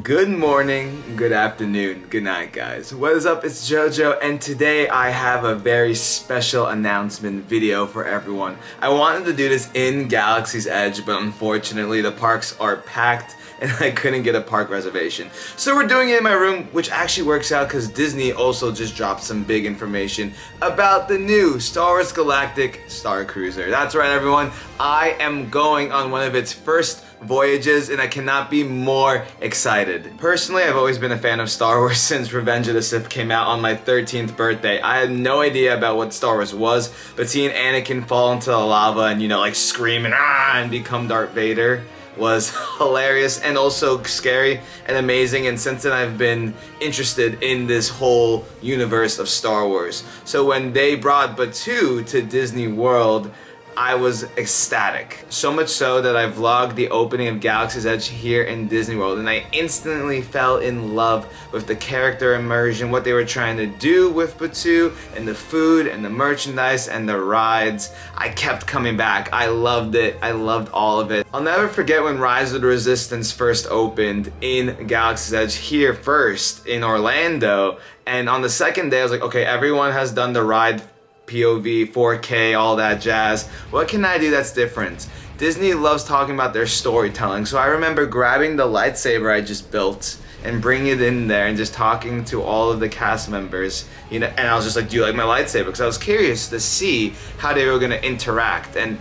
Good morning, good afternoon, good night guys. What is up? It's JoJo and today I have a very special announcement video for everyone. I wanted to do this in Galaxy's Edge, but unfortunately the parks are packed and I couldn't get a park reservation. So we're doing it in my room, which actually works out because Disney also just dropped some big information about the new Star Wars Galactic Starcruiser. That's right everyone, I am going on one of its first voyages and I cannot be more excited. Personally, I've always been a fan of Star Wars since Revenge of the Sith came out on my 13th birthday. I had no idea about what Star Wars was, but seeing Anakin fall into the lava and like scream and become Darth Vader was hilarious and also scary and amazing, and since then I've been interested in this whole universe of Star Wars. So when they brought Batuu to Disney World, I was ecstatic. So much so that I vlogged the opening of Galaxy's Edge here in Disney World and I instantly fell in love with the character immersion, what they were trying to do with Batuu, and the food and the merchandise and the rides. I kept coming back. I loved it. I loved all of it. I'll never forget when Rise of the Resistance first opened in Galaxy's Edge here first in Orlando, and on the second day I was like, okay, everyone has done the ride POV, 4K, all that jazz. What can I do that's different? Disney loves talking about their storytelling, so I remember grabbing the lightsaber I just built and bringing it in there and just talking to all of the cast members, and I was just like, do you like my lightsaber? Because I was curious to see how they were going to interact. And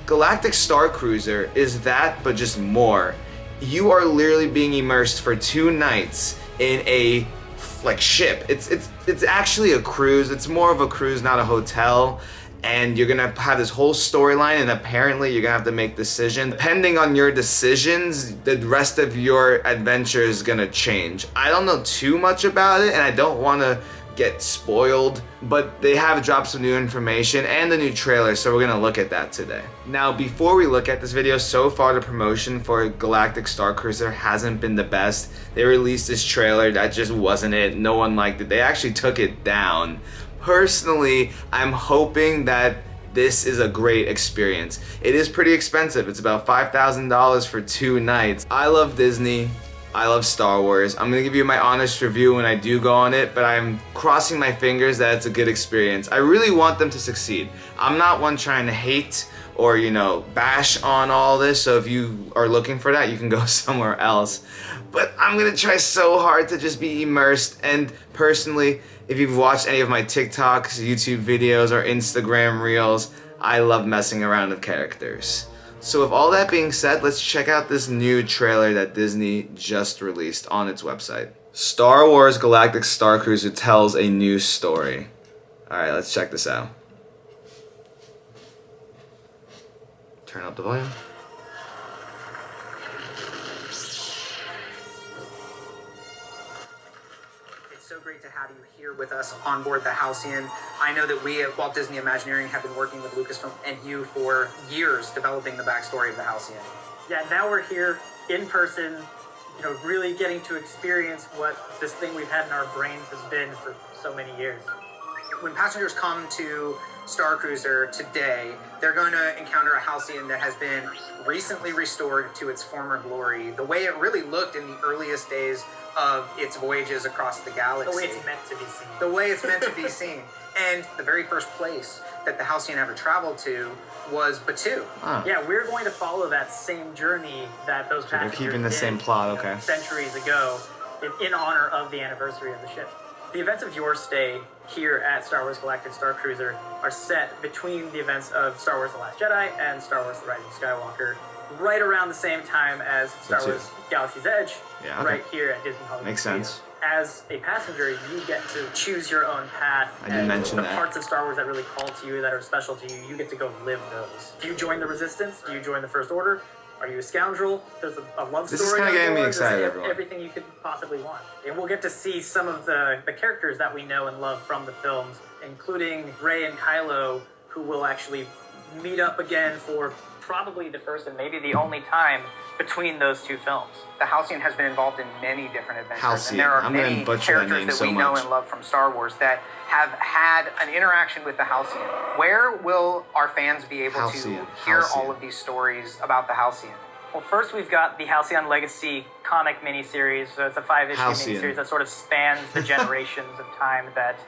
Galactic Starcruiser is that, but just more. You are literally being immersed for 2 nights in a ship. It's actually a cruise. It's more of a cruise, not a hotel. And you're gonna have this whole storyline, and apparently you're gonna have to make decisions. Depending on your decisions, the rest of your adventure is gonna change. I don't know too much about it, and I don't want to get spoiled, but they have dropped some new information and the new trailer, so we're gonna look at that today. Now, before we look at this video, so far the promotion for Galactic Starcruiser hasn't been the best. They released this trailer that just wasn't it. No one liked it. They actually took it down. Personally, I'm hoping that this is a great experience. It is pretty expensive. It's about $5,000 for 2 nights. I love Disney. I love Star Wars. I'm gonna give you my honest review when I do go on it, but I'm crossing my fingers that it's a good experience. I really want them to succeed. I'm not one trying to hate or, bash on all this, so if you are looking for that, you can go somewhere else. But I'm gonna try so hard to just be immersed, and personally, if you've watched any of my TikToks, YouTube videos, or Instagram Reels, I love messing around with characters. So with all that being said, let's check out this new trailer that Disney just released on its website. Star Wars Galactic Starcruiser tells a new story. Alright, let's check this out. Turn up the volume. It's so great to have you here with us on board the Halcyon. I know that we at Walt Disney Imagineering have been working with Lucasfilm and you for years developing the backstory of the Halcyon. Yeah, now we're here in person, really getting to experience what this thing we've had in our brains has been for so many years. When passengers come to Starcruiser today, they're going to encounter a Halcyon that has been recently restored to its former glory, the way it really looked in the earliest days of its voyages across the galaxy. The way it's meant to be seen. The way it's meant to be seen. And the very first place that the Halcyon ever traveled to was Batuu. Yeah, we're going to follow that same journey that those passengers They're keeping the same plot, okay. Centuries ago in honor of the anniversary of the ship. The events of your stay here at Star Wars Galactic Starcruiser are set between the events of Star Wars The Last Jedi and Star Wars The Rise of Skywalker, right around the same time as Star Wars Galaxy's Edge, right here at Disney Hollywood. Makes sense. As a passenger, you get to choose your own path. I didn't mention that. The parts of Star Wars that really call to you, that are special to you, you get to go live those. Do you join the Resistance? Do you join the First Order? Are you a scoundrel? There's a love story. This is kind of getting me excited, everyone. Everything you could possibly want. And we'll get to see some of the characters that we know and love from the films, including Rey and Kylo, who will actually meet up again for probably the first and maybe the only time between those 2 films. The Halcyon has been involved in many different adventures. Halcyon. And there are many gonna butcher that characters name that so we know much. and love from Star Wars that have had an interaction with the Halcyon. Where will our fans be able to hear all of these stories about the Halcyon? Well, first we've got the Halcyon Legacy comic miniseries. So it's a 5-issue Halcyon. miniseries that sort of spans the generations of time that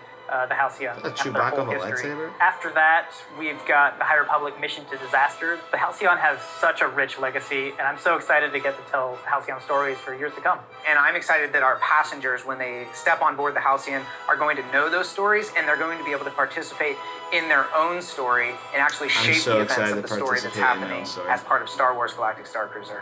the Halcyon A have their Chewbacca whole with a history. lightsaber? After that, we've got the High Republic Mission to Disaster. The Halcyon has such a rich legacy, and I'm so excited to get to tell Halcyon stories for years to come. And I'm excited that our passengers, when they step on board the Halcyon, are going to know those stories, and they're going to be able to participate in their own story and actually shape so the events excited of the to story that's participate in their happening own story. as part of Star Wars Galactic Starcruiser.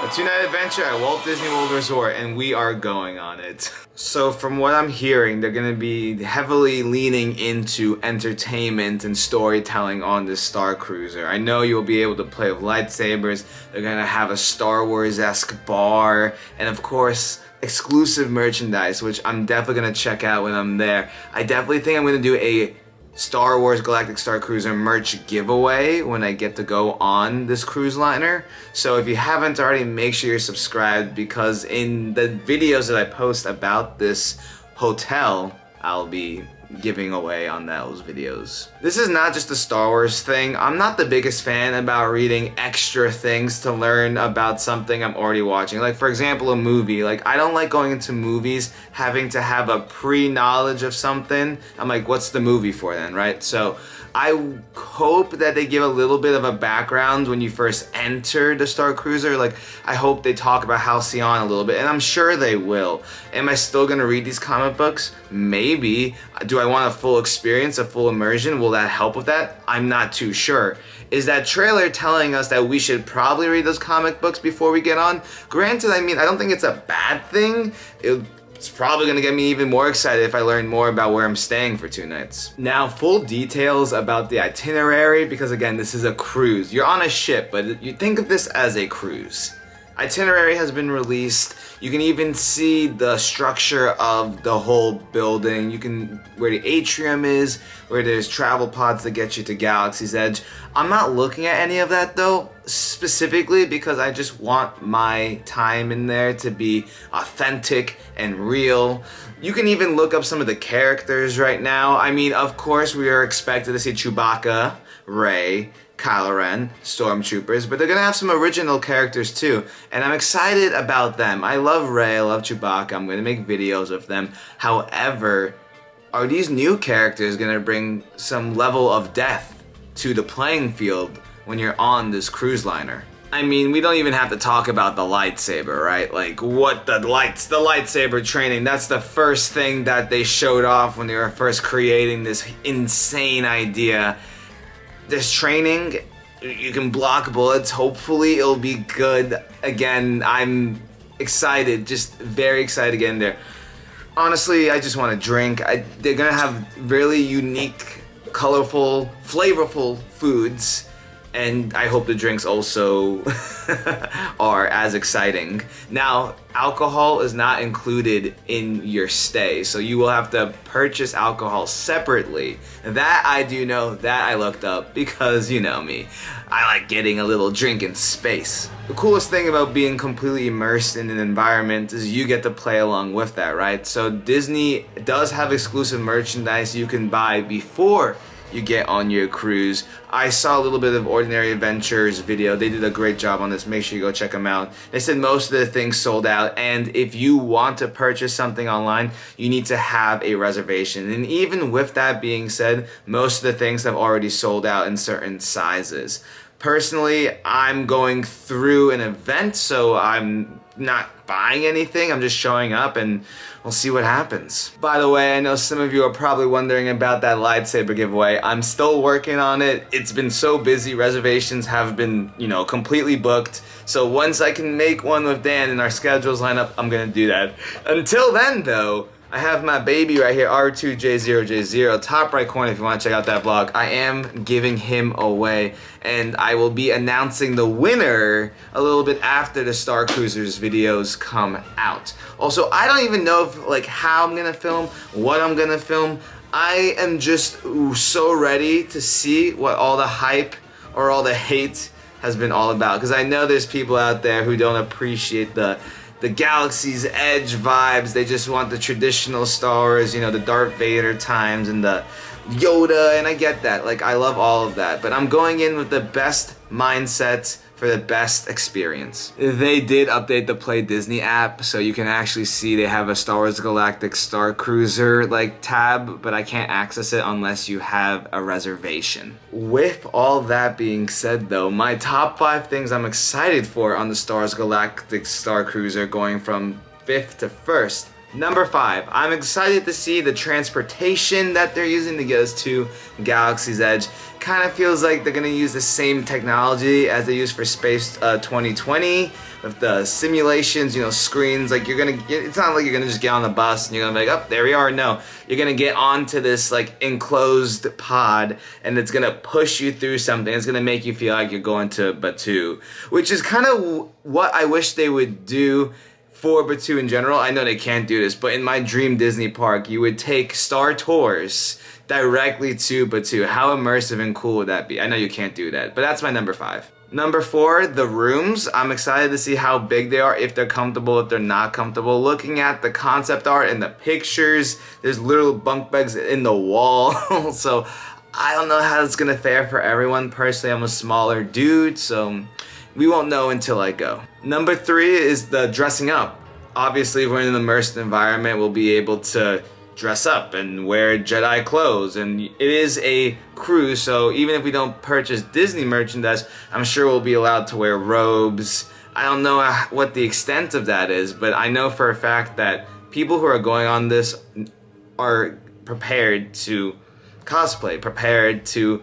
A 2-night adventure at Walt Disney World Resort, and we are going on it. So from what I'm hearing, they're going to be heavily leaning into entertainment and storytelling on this Star Cruiser. I know you'll be able to play with lightsabers. They're going to have a Star Wars-esque bar, and of course, exclusive merchandise, which I'm definitely going to check out when I'm there. I definitely think I'm going to do a Star Wars Galactic Starcruiser merch giveaway when I get to go on this cruise liner. So if you haven't already, make sure you're subscribed, because in the videos that I post about this hotel, I'll be giving away on those videos. This is not just a Star Wars thing. I'm not the biggest fan about reading extra things to learn about something I'm already watching. Like, for example, a movie. Like, I don't like going into movies having to have a pre-knowledge of something. I'm like, what's the movie for then, right? So I hope that they give a little bit of a background when you first enter the Star Cruiser. Like, I hope they talk about Halcyon a little bit, and I'm sure they will. Am I still gonna read these comic books? Maybe. Do I want a full experience, a full immersion? Will that help with that? I'm not too sure. Is that trailer telling us that we should probably read those comic books before we get on? Granted, I mean, I don't think it's a bad thing. It's probably gonna get me even more excited if I learn more about where I'm staying for 2 nights. Now, full details about the itinerary, because again, this is a cruise. You're on a ship, but you think of this as a cruise. Itinerary has been released. You can even see the structure of the whole building. You can, where the atrium is, where there's travel pods that get you to Galaxy's Edge. I'm not looking at any of that though, specifically because I just want my time in there to be authentic and real. You can even look up some of the characters right now. I mean, of course, we are expected to see Chewbacca, Rey, Kylo Ren, Stormtroopers, but they're gonna have some original characters too, and I'm excited about them. I love Rey, I love Chewbacca, I'm gonna make videos of them. However, are these new characters gonna bring some level of depth to the playing field when you're on this cruise liner? I mean, we don't even have to talk about the lightsaber, right? Like, what the lightsaber training, that's the first thing that they showed off when they were first creating this insane idea. This training, you can block bullets. Hopefully it'll be good. Again, I'm excited, just very excited to get in there. Honestly, I just want to drink. They're gonna have really unique, colorful, flavorful foods, and I hope the drinks also are as exciting. Now, alcohol is not included in your stay, so you will have to purchase alcohol separately. That I do know, that I looked up, because you know me. I like getting a little drink in space. The coolest thing about being completely immersed in an environment is you get to play along with that, right? So Disney does have exclusive merchandise you can buy before you get on your cruise. I saw a little bit of Ordinary Adventures video. They did a great job on this. Make sure you go check them out. They said most of the things sold out, and if you want to purchase something online, you need to have a reservation. And even with that being said, most of the things have already sold out in certain sizes. Personally, I'm going through an event, so I'm not buying anything. I'm just showing up, and we'll see what happens. By the way, I know some of you are probably wondering about that lightsaber giveaway. I'm still working on it. It's been so busy. Reservations have been, completely booked. So once I can make one with Dan and our schedules line up, I'm gonna do that. Until then, though, I have my baby right here, R2J0J0, top right corner if you want to check out that vlog. I am giving him away, and I will be announcing the winner a little bit after the Star Cruisers videos come out. Also, I don't even know if, how I'm gonna film, what I'm gonna film. I am just so ready to see what all the hype or all the hate has been all about, because I know there's people out there who don't appreciate the Galaxy's Edge vibes. They just want the traditional Star Wars, the Darth Vader times and the Yoda, and I get that. Like, I love all of that, but I'm going in with the best mindset for the best experience. They did update the Play Disney app, so you can actually see they have a Star Wars Galactic Starcruiser like tab, but I can't access it unless you have a reservation. With all that being said though, my top 5 things I'm excited for on the Star Wars Galactic Starcruiser going from 5th to 1st. Number 5, I'm excited to see the transportation that they're using to get us to Galaxy's Edge. Kind of feels like they're going to use the same technology as they use for Space 2020 with the simulations, you know, screens. Like, you're going to, it's not like you're going to just get on the bus and you're going to be like, oh, there we are. No, you're going to get onto this like enclosed pod and it's going to push you through something. It's going to make you feel like you're going to Batuu, which is kind of what I wish they would do for Batuu in general. I know they can't do this, but in my dream Disney park, you would take Star Tours directly to Batuu. How immersive and cool would that be? I know you can't do that, but that's my number 5. Number 4, the rooms. I'm excited to see how big they are, if they're comfortable, if they're not comfortable. Looking at the concept art and the pictures, there's little bunk beds in the wall. So I don't know how it's gonna fare for everyone. Personally, I'm a smaller dude, so we won't know until I go. Number 3 is the dressing up. Obviously, if we're in an immersed environment, we'll be able to dress up and wear Jedi clothes. And it is a cruise, so even if we don't purchase Disney merchandise, I'm sure we'll be allowed to wear robes. I don't know what the extent of that is, but I know for a fact that people who are going on this are prepared to cosplay, prepared to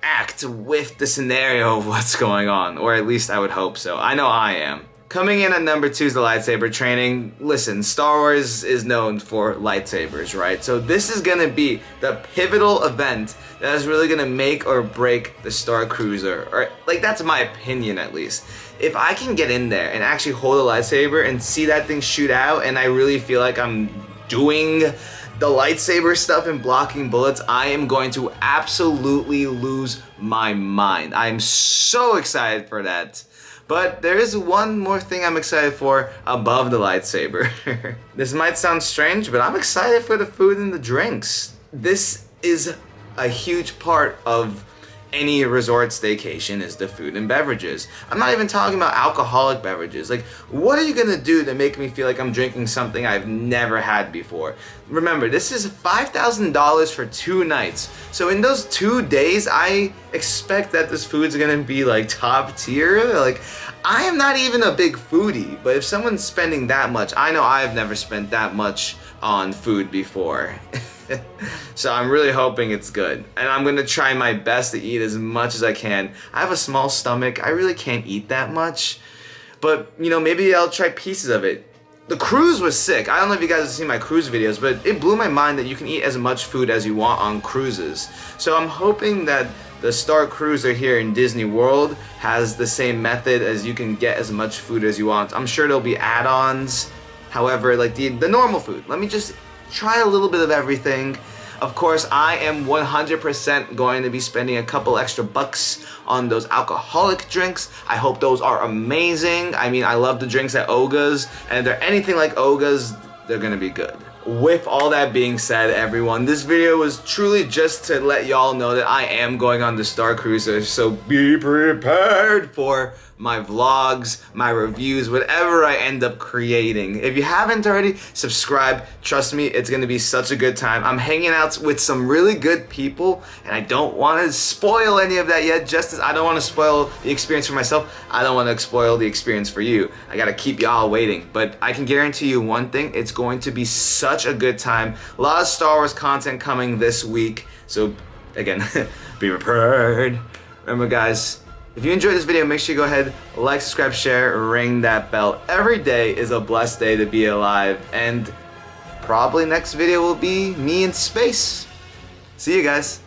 act with the scenario of what's going on, or at least I would hope so. I know I am. Coming in at number 2 is the lightsaber training. Listen, Star Wars is known for lightsabers, right? So this is gonna be the pivotal event that is really gonna make or break the Starcruiser, or like that's my opinion at least. If I can get in there and actually hold a lightsaber and see that thing shoot out, and I really feel like I'm doing the lightsaber stuff and blocking bullets, I am going to absolutely lose my mind. I am so excited for that. But there is one more thing I'm excited for above the lightsaber. This might sound strange, but I'm excited for the food and the drinks. This is a huge part of any resort staycation, is the food and beverages. I'm not even talking about alcoholic beverages. Like, what are you gonna do to make me feel like I'm drinking something I've never had before? Remember, this is $5,000 for 2 nights. So in those 2 days, I expect that this food's gonna be like top tier. Like, I am not even a big foodie, but if someone's spending that much, I know I've never spent that much on food before. So I'm really hoping it's good, and I'm gonna try my best to eat as much as I can. I have a small stomach, I really can't eat that much, but you know, maybe I'll try pieces of it. The cruise was sick. I don't know if you guys have seen my cruise videos, but it blew my mind that you can eat as much food as you want on cruises. So I'm hoping that the Starcruiser here in Disney World has the same method, as you can get as much food as you want. I'm sure there'll be add-ons. However, like the normal food, let me just try a little bit of everything. Of course, I am 100% going to be spending a couple extra bucks on those alcoholic drinks. I hope those are amazing. I mean, I love the drinks at Oga's, and if they're anything like Oga's, they're gonna be good. With all that being said, everyone, this video was truly just to let y'all know that I am going on the Starcruiser, so be prepared for my vlogs, my reviews, whatever I end up creating. If you haven't already, subscribe. Trust me, it's gonna be such a good time. I'm hanging out with some really good people, and I don't want to spoil any of that yet. Just as I don't want to spoil the experience for myself, I don't want to spoil the experience for you. I gotta keep y'all waiting, but I can guarantee you one thing, it's going to be such a good time. A lot of Star Wars content coming this week, so again, be prepared. Remember guys, if you enjoyed this video, make sure you go ahead, like, subscribe, share, ring that bell. Every day is a blessed day to be alive, and probably next video will be me in space. See you guys.